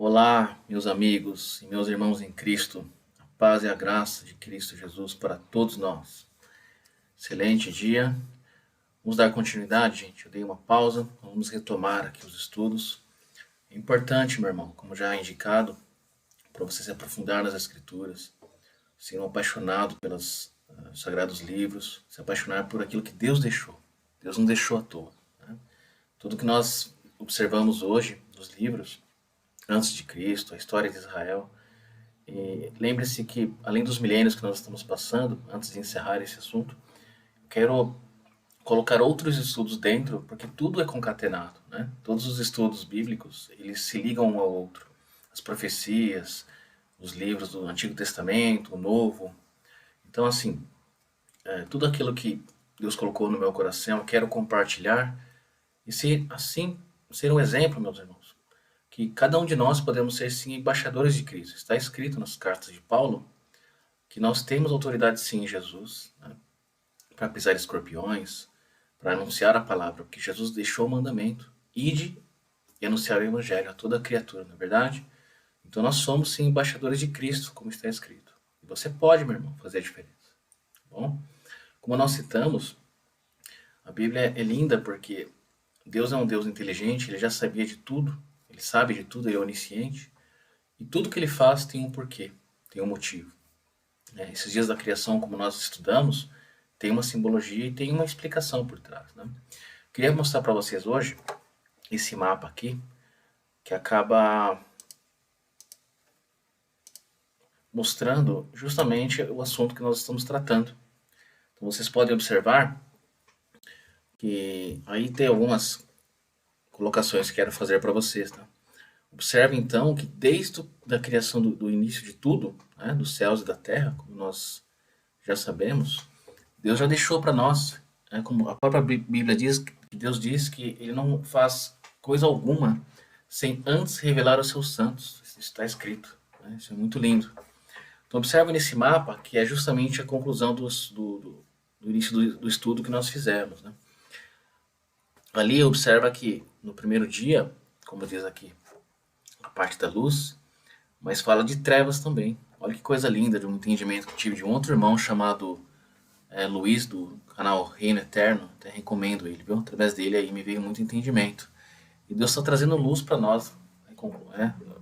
Olá, meus amigos e meus irmãos em Cristo, a paz e a graça de Cristo Jesus para todos nós. Excelente dia. Vamos dar continuidade, gente. Eu dei uma pausa, vamos retomar aqui os estudos. É importante, meu irmão, como já é indicado, para você se aprofundar nas Escrituras, ser um apaixonado pelos sagrados livros, se apaixonar por aquilo que Deus deixou. Deus não deixou à toa, né? Tudo que nós observamos hoje nos livros, antes de Cristo, a história de Israel. E lembre-se que, além dos milênios que nós estamos passando, antes de encerrar esse assunto, quero colocar outros estudos dentro, porque tudo é concatenado, né? Todos os estudos bíblicos, eles se ligam um ao outro. As profecias, os livros do Antigo Testamento, o Novo. Então, assim, tudo aquilo que Deus colocou no meu coração, eu quero compartilhar e ser, assim, ser um exemplo, meus irmãos. Que cada um de nós podemos ser, sim, embaixadores de Cristo. Está escrito nas cartas de Paulo que nós temos autoridade, sim, em Jesus, né, para pisar escorpiões, para anunciar a palavra, porque Jesus deixou o mandamento, ide e anunciar o evangelho a toda criatura, não é verdade? Então nós somos, sim, embaixadores de Cristo, como está escrito. E você pode, meu irmão, fazer a diferença. Tá bom? Como nós citamos, a Bíblia é linda porque Deus é um Deus inteligente, ele já sabia de tudo, ele sabe de tudo, ele é onisciente, e tudo que ele faz tem um porquê, tem um motivo. Esses dias da criação, como nós estudamos, tem uma simbologia e tem uma explicação por trás, né? Queria mostrar para vocês hoje esse mapa aqui, que acaba mostrando justamente o assunto que nós estamos tratando. Então vocês podem observar que aí tem algumas colocações que quero fazer para vocês, tá? Observe então que desde a criação do início de tudo, né, dos céus e da terra, como nós já sabemos, Deus já deixou para nós, né, como a própria Bíblia diz, que Deus diz que ele não faz coisa alguma sem antes revelar aos seus santos. Isso está escrito, né? Isso é muito lindo. Então observe nesse mapa que é justamente a conclusão do início do estudo que nós fizemos, né? Ali observa que no primeiro dia, como diz aqui, a parte da luz, mas fala de trevas também. Olha que coisa linda de um entendimento que tive de um outro irmão chamado Luiz, do canal Reino Eterno. Até recomendo ele, viu? Através dele aí me veio muito entendimento. E Deus está trazendo luz para nós,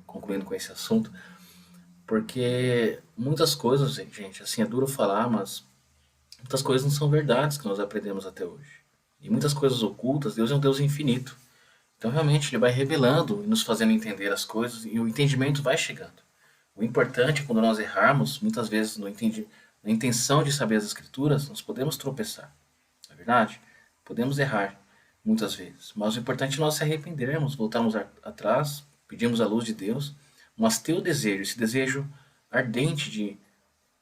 concluindo com esse assunto, porque muitas coisas, gente, assim, é duro falar, mas muitas coisas não são verdades que nós aprendemos até hoje. E muitas coisas ocultas, Deus é um Deus infinito. Então, realmente, ele vai revelando e nos fazendo entender as coisas e o entendimento vai chegando. O importante é quando nós errarmos, muitas vezes na intenção de saber as escrituras, nós podemos tropeçar. Não é verdade? Podemos errar muitas vezes. Mas o importante é nós se arrependermos, voltarmos atrás, pedirmos a luz de Deus, mas ter o desejo, esse desejo ardente de,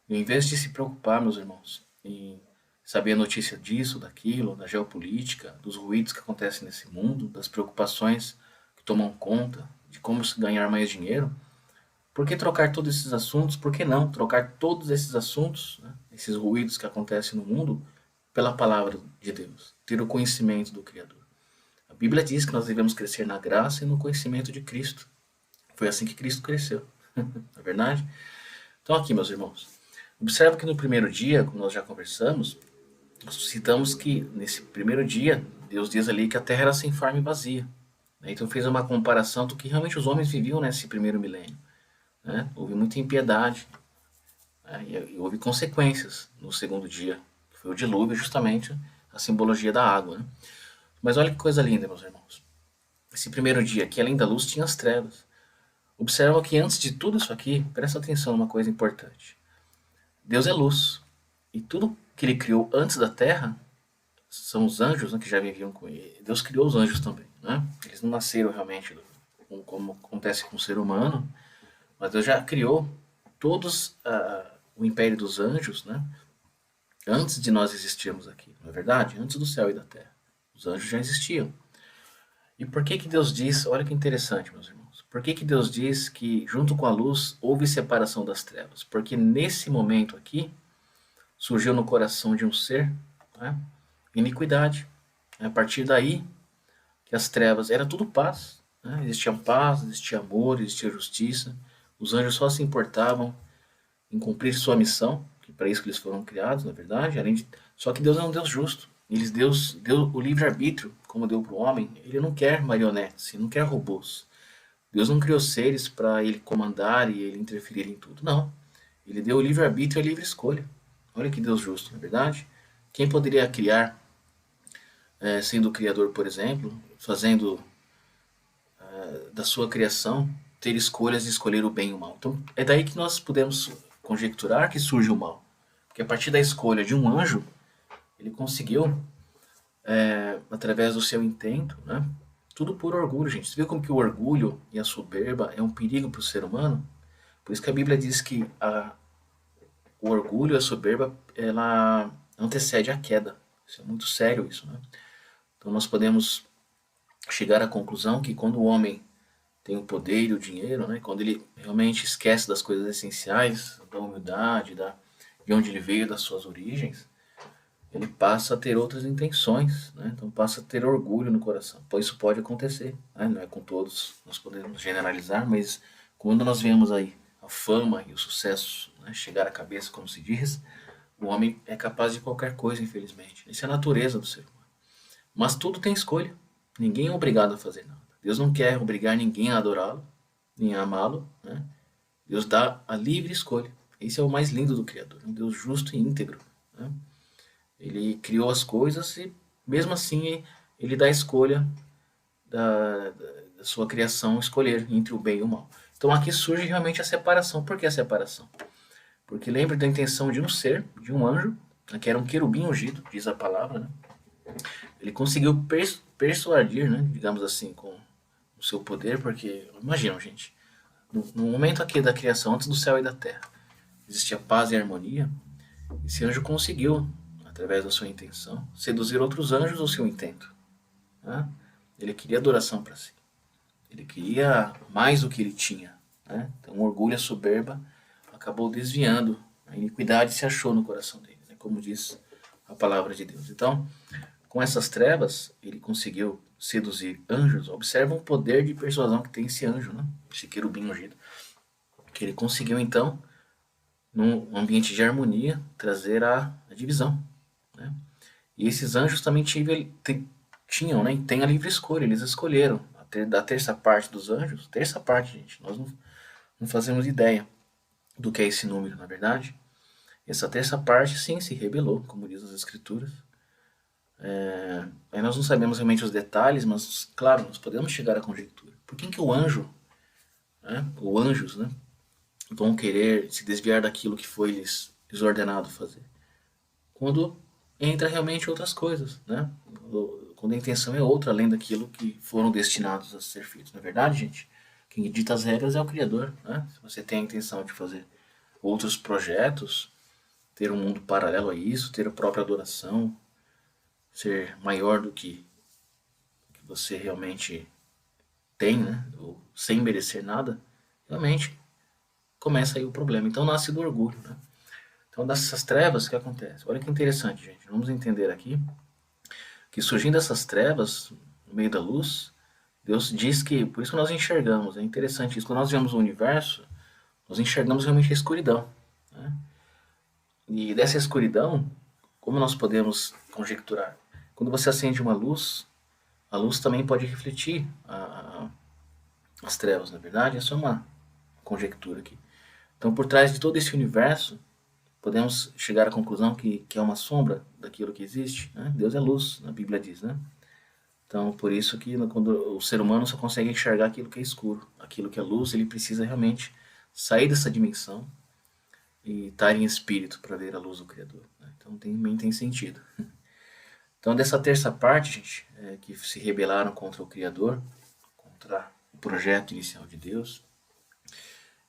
em vez de se preocupar, meus irmãos, em saber a notícia disso, daquilo, da geopolítica, dos ruídos que acontecem nesse mundo, das preocupações que tomam conta, de como se ganhar mais dinheiro. Por que trocar todos esses assuntos? Por que não trocar todos esses assuntos, né, esses ruídos que acontecem no mundo, pela palavra de Deus? Ter o conhecimento do Criador. A Bíblia diz que nós devemos crescer na graça e no conhecimento de Cristo. Foi assim que Cristo cresceu. Não é verdade? Então aqui, meus irmãos, observa que no primeiro dia, como nós já conversamos, nós citamos que nesse primeiro dia, Deus diz ali que a terra era sem forma e vazia. Então fez uma comparação do que realmente os homens viviam nesse primeiro milênio. Né? Houve muita impiedade, né? E houve consequências no segundo dia. Foi o dilúvio, justamente a simbologia da água. Né? Mas olha que coisa linda, meus irmãos. Esse primeiro dia aqui, além da luz, tinha as trevas. Observa que antes de tudo isso aqui, presta atenção numa coisa importante. Deus é luz. E tudo que ele criou antes da terra são os anjos, né, que já viviam com ele. Deus criou os anjos também. Né? Eles não nasceram realmente como acontece com o ser humano, mas Deus já criou todos o império dos anjos, né? Antes de nós existirmos aqui, não é verdade? Antes do céu e da terra. Os anjos já existiam. E por que Deus diz, olha que interessante, meus irmãos, por que Deus diz que junto com a luz houve separação das trevas? Porque nesse momento aqui surgiu no coração de um ser, né, iniquidade. A partir daí que as trevas, era tudo paz. né? Existia paz, existia amor, existia justiça. Os anjos só se importavam em cumprir sua missão, que para isso que eles foram criados, na verdade. Só que Deus é um Deus justo. Deus deu o livre-arbítrio, como deu para o homem. Ele não quer marionetes, ele não quer robôs. Deus não criou seres para ele comandar e ele interferir em tudo. Não. Ele deu o livre-arbítrio e a livre escolha. Olha que Deus justo, não é verdade? Quem poderia criar, sendo o Criador, por exemplo, fazendo da sua criação ter escolhas de escolher o bem e o mal? Então, é daí que nós podemos conjecturar que surge o mal. Porque a partir da escolha de um anjo, ele conseguiu, através do seu intento, né? Tudo por orgulho, gente. Você vê como que o orgulho e a soberba é um perigo para o ser humano? Por isso que a Bíblia diz que o orgulho e a soberba, ela antecede a queda. Isso é muito sério, isso, né? Então nós podemos chegar à conclusão que quando o homem tem o poder e o dinheiro, né? Quando ele realmente esquece das coisas essenciais, da humildade, de onde ele veio, das suas origens, ele passa a ter outras intenções, né? Então passa a ter orgulho no coração. Pois isso pode acontecer, né? Não é com todos, nós podemos generalizar, mas quando nós vemos aí a fama e o sucesso, né, chegar à cabeça, como se diz, o homem é capaz de qualquer coisa, infelizmente. Isso é a natureza do ser humano. Mas tudo tem escolha. Ninguém é obrigado a fazer nada. Deus não quer obrigar ninguém a adorá-lo, nem a amá-lo, né? Deus dá a livre escolha. Esse é o mais lindo do Criador, um Deus justo e íntegro, né? Ele criou as coisas e, mesmo assim, ele dá a escolha da sua criação escolher entre o bem e o mal. Então aqui surge realmente a separação. Por que a separação? Porque lembre da intenção de um ser, de um anjo, que era um querubim ungido, diz a palavra, né? Ele conseguiu persuadir, né, digamos assim, com o seu poder, porque, imaginam, gente, no momento aqui da criação, antes do céu e da terra, existia paz e harmonia. Esse anjo conseguiu, através da sua intenção, seduzir outros anjos ao seu intento, né? Ele queria adoração para si. Ele queria mais do que ele tinha, né? Então, o orgulho e a soberba acabou desviando. A iniquidade se achou no coração dele, né? Como diz a palavra de Deus. Então, com essas trevas, ele conseguiu seduzir anjos. Observa o poder de persuasão que tem esse anjo, né? Esse querubim ungido. Que ele conseguiu, então, num ambiente de harmonia, trazer a divisão, né? E esses anjos também tinham, né? Tem a livre escolha. Eles escolheram. Da terça parte dos anjos, terça parte, gente, nós não fazemos ideia do que é esse número, na verdade. Essa terça parte, sim, se rebelou, como diz as escrituras. Aí nós não sabemos realmente os detalhes, mas, claro, nós podemos chegar à conjectura. Por que o anjo, né, ou anjos, né, vão querer se desviar daquilo que foi lhes ordenado fazer? Quando entra realmente outras coisas, né? Quando a intenção é outra, além daquilo que foram destinados a ser feitos. Não é verdade, gente? Quem dita as regras é o Criador, né? Se você tem a intenção de fazer outros projetos, ter um mundo paralelo a isso, ter a própria adoração, ser maior do que você realmente tem, né? Ou sem merecer nada, realmente começa aí o problema. Então nasce do orgulho, né? Então dessas trevas, o que acontece? Olha que interessante, gente. Vamos entender aqui que surgindo essas trevas, no meio da luz, Deus diz que, por isso que nós enxergamos, é interessante isso, quando nós vemos o universo, nós enxergamos realmente a escuridão, né? E dessa escuridão, como nós podemos conjecturar? Quando você acende uma luz, a luz também pode refletir as trevas, na verdade, essa é uma conjectura aqui. Então, por trás de todo esse universo, podemos chegar à conclusão que é uma sombra daquilo que existe, né? Deus é luz, a Bíblia diz, né? Então, por isso que quando o ser humano só consegue enxergar aquilo que é escuro, aquilo que é luz, ele precisa realmente sair dessa dimensão e estar em espírito para ver a luz do Criador, né? Então, também tem sentido. Então, dessa terça parte, gente, que se rebelaram contra o Criador, contra o projeto inicial de Deus,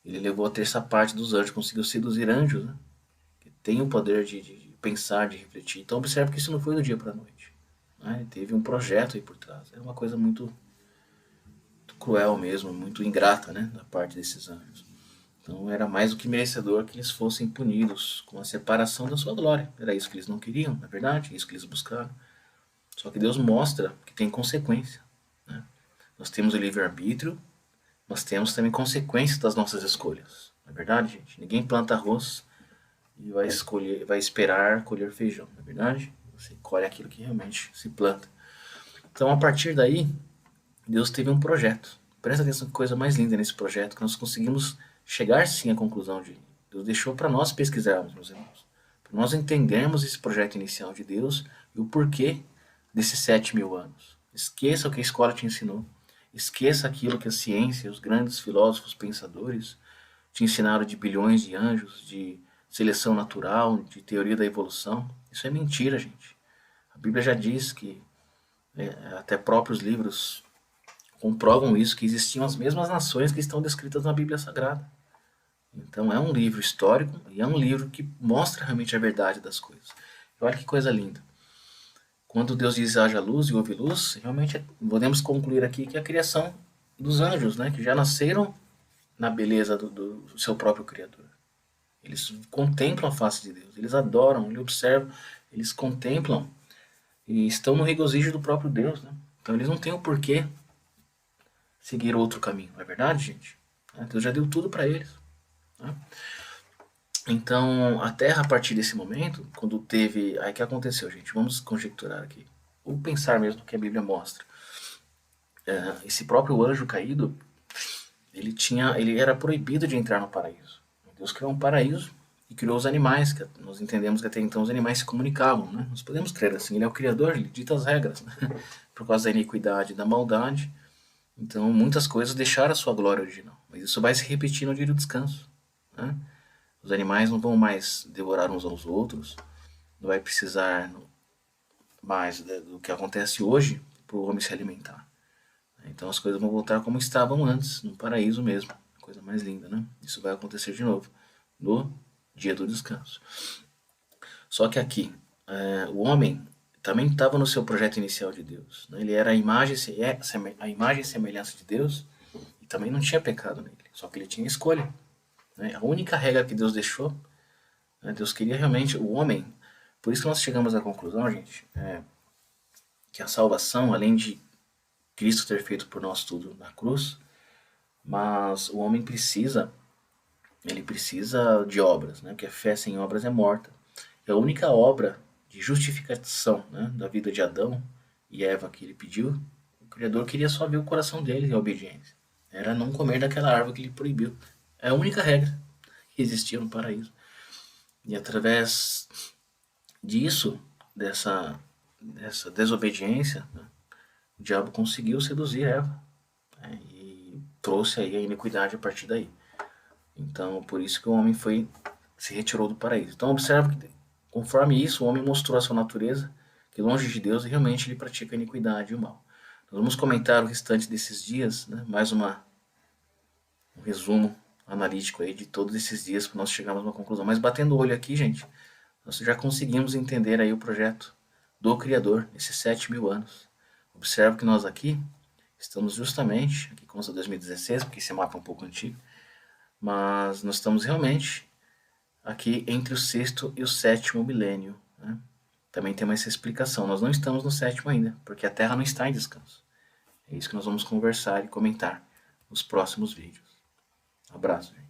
ele levou a terça parte dos anjos, conseguiu seduzir anjos, né? Que tem o poder de pensar, de refletir. Então, observe que isso não foi do dia para a noite, né? Teve um projeto aí por trás. É uma coisa muito cruel mesmo, muito ingrata, né, da parte desses anjos. Então era mais do que merecedor que eles fossem punidos com a separação da sua glória. Era isso que eles não queriam, na verdade, isso que eles buscaram. Só que Deus mostra que tem consequência, né? Nós temos o livre-arbítrio, nós temos também consequências das nossas escolhas. Não é verdade, gente? Ninguém planta arroz e vai esperar colher feijão, não é verdade? Você colhe aquilo que realmente se planta. Então, a partir daí, Deus teve um projeto. Presta atenção que coisa mais linda nesse projeto, que nós conseguimos chegar sim à conclusão de Deus deixou para nós pesquisarmos, meus irmãos. Para nós entendermos esse projeto inicial de Deus e o porquê desses 7.000 anos. Esqueça o que a escola te ensinou. Esqueça aquilo que a ciência, os grandes filósofos, pensadores te ensinaram de bilhões de anjos, de seleção natural, de teoria da evolução. Isso é mentira, gente. A Bíblia já diz que até próprios livros comprovam isso, que existiam as mesmas nações que estão descritas na Bíblia Sagrada. Então é um livro histórico e é um livro que mostra realmente a verdade das coisas. E olha que coisa linda. Quando Deus diz haja luz e houve luz, realmente podemos concluir aqui que é a criação dos anjos, né, que já nasceram na beleza do seu próprio Criador. Eles contemplam a face de Deus, eles adoram, eles observam, eles contemplam e estão no regozijo do próprio Deus. Né? Então eles não têm o porquê seguir outro caminho, não é verdade, gente? Deus já deu tudo para eles. Né? Então, a Terra, a partir desse momento, quando teve... Aí o que aconteceu, gente? Vamos conjecturar aqui. Ou pensar mesmo no que a Bíblia mostra. Esse próprio anjo caído, ele era proibido de entrar no paraíso. Deus criou um paraíso e criou os animais, que nós entendemos que até então os animais se comunicavam. Né? Nós podemos crer assim, ele é o Criador, ele dita as regras. Né? Por causa da iniquidade e da maldade. Então, muitas coisas deixaram a sua glória original. Mas isso vai se repetir no dia do descanso. Né? Os animais não vão mais devorar uns aos outros, não vai precisar mais do que acontece hoje para o homem se alimentar. Então as coisas vão voltar como estavam antes, no paraíso mesmo. Coisa mais linda, né? Isso vai acontecer de novo no dia do descanso. Só que aqui, o homem também estava no seu projeto inicial de Deus. Né? Ele era a imagem e semelhança de Deus e também não tinha pecado nele. Só que ele tinha escolha. Né? A única regra que Deus deixou, né? Deus queria realmente o homem. Por isso que nós chegamos à conclusão, gente, que a salvação, além de Cristo ter feito por nós tudo na cruz, mas o homem precisa de obras, né? Porque a fé sem obras é morta. E a única obra de justificação, né, da vida de Adão e Eva que ele pediu, o Criador queria só ver o coração deles em obediência. Era não comer daquela árvore que ele proibiu. É a única regra que existia no paraíso. E através disso, dessa desobediência, né, o diabo conseguiu seduzir Eva, né, e trouxe aí a iniquidade a partir daí. Então, por isso que o homem se retirou do paraíso. Então, observa que, conforme isso, o homem mostrou a sua natureza, que longe de Deus, realmente ele pratica a iniquidade e o mal. Nós vamos comentar o restante desses dias, né, mais um resumo analítico aí de todos esses dias para nós chegarmos a uma conclusão. Mas batendo o olho aqui, gente, nós já conseguimos entender aí o projeto do Criador nesses 7.000 anos. Observe que nós aqui estamos justamente, aqui consta 2016, porque esse mapa é um pouco antigo, mas nós estamos realmente aqui entre o 6º e o 7º milênio. Né? Também tem essa explicação. Nós não estamos no 7º ainda, porque a Terra não está em descanso. É isso que nós vamos conversar e comentar nos próximos vídeos. Abraço, gente.